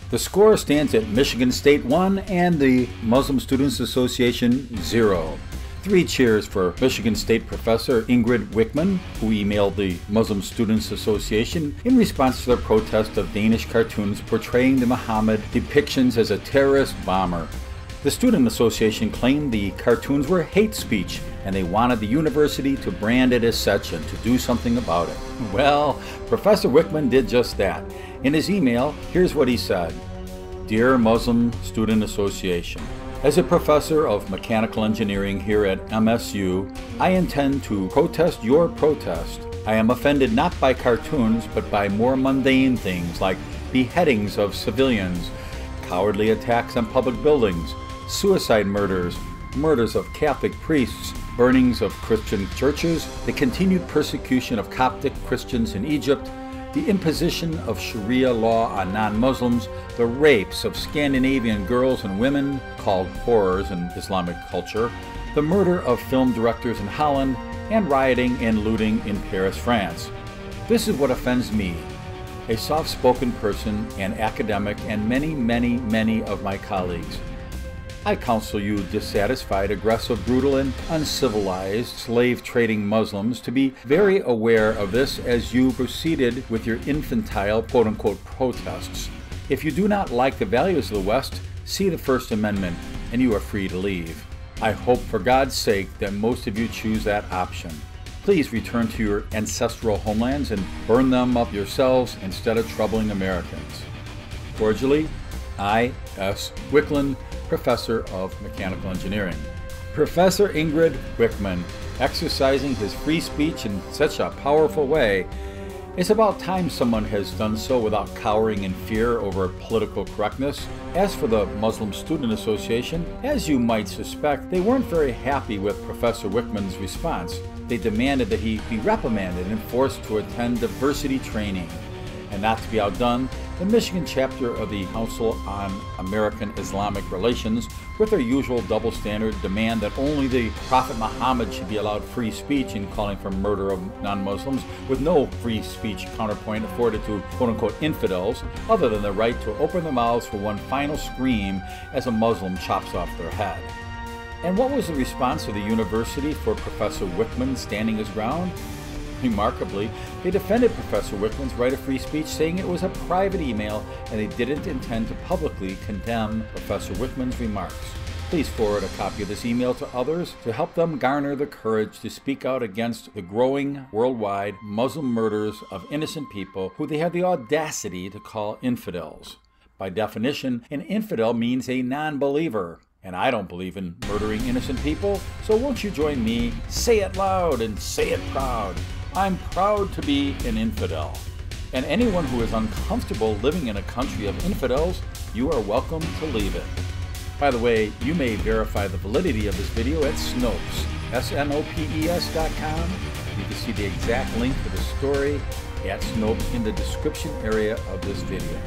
The score stands at Michigan State 1 and the Muslim Students Association 0. 3 cheers for Michigan State professor Ingrid Wichman, who emailed the Muslim Students Association in response to their protest of Danish cartoons portraying the Muhammad depictions as a terrorist bomber. The Student Association claimed the cartoons were hate speech, and they wanted the university to brand it as such and to do something about it. Well, Professor Wichman did just that. In his email, here's what he said. Dear Muslim Student Association, as a professor of mechanical engineering here at MSU, I intend to protest your protest. I am offended not by cartoons, but by more mundane things like beheadings of civilians, cowardly attacks on public buildings, suicide murders, murders of Catholic priests, burnings of Christian churches, the continued persecution of Coptic Christians in Egypt, the imposition of Sharia law on non-Muslims, the rapes of Scandinavian girls and women, called horrors in Islamic culture, the murder of film directors in Holland, and rioting and looting in Paris, France. This is what offends me, a soft-spoken person, an academic, and many of my colleagues. I counsel you dissatisfied, aggressive, brutal, and uncivilized slave-trading Muslims to be very aware of this as you proceeded with your infantile quote-unquote protests. If you do not like the values of the West, see the First Amendment and you are free to leave. I hope for God's sake that most of you choose that option. Please return to your ancestral homelands and burn them up yourselves instead of troubling Americans. Cordially, I.S. Wichman, Professor of Mechanical Engineering. Professor Ingrid Wichman, exercising his free speech in such a powerful way, it's about time someone has done so without cowering in fear over political correctness. As for the Muslim Student Association, as you might suspect, they weren't very happy with Professor Wichman's response. They demanded that he be reprimanded and forced to attend diversity training. And not to be outdone, the Michigan chapter of the Council on American-Islamic Relations, with their usual double standard, demand that only the Prophet Muhammad should be allowed free speech in calling for murder of non-Muslims, with no free speech counterpoint afforded to quote-unquote infidels, other than the right to open their mouths for one final scream as a Muslim chops off their head. And what was the response of the university for Professor Wichman standing his ground? Remarkably, they defended Professor Wichman's right of free speech, saying it was a private email and they didn't intend to publicly condemn Professor Wichman's remarks. Please forward a copy of this email to others to help them garner the courage to speak out against the growing worldwide Muslim murders of innocent people who they have the audacity to call infidels. By definition, an infidel means a non-believer. And I don't believe in murdering innocent people, so won't you join me? Say it loud and say it proud. I'm proud to be an infidel. And anyone who is uncomfortable living in a country of infidels, you are welcome to leave it. By the way, you may verify the validity of this video at Snopes, snopes.com. You can see the exact link to the story at Snopes in the description area of this video.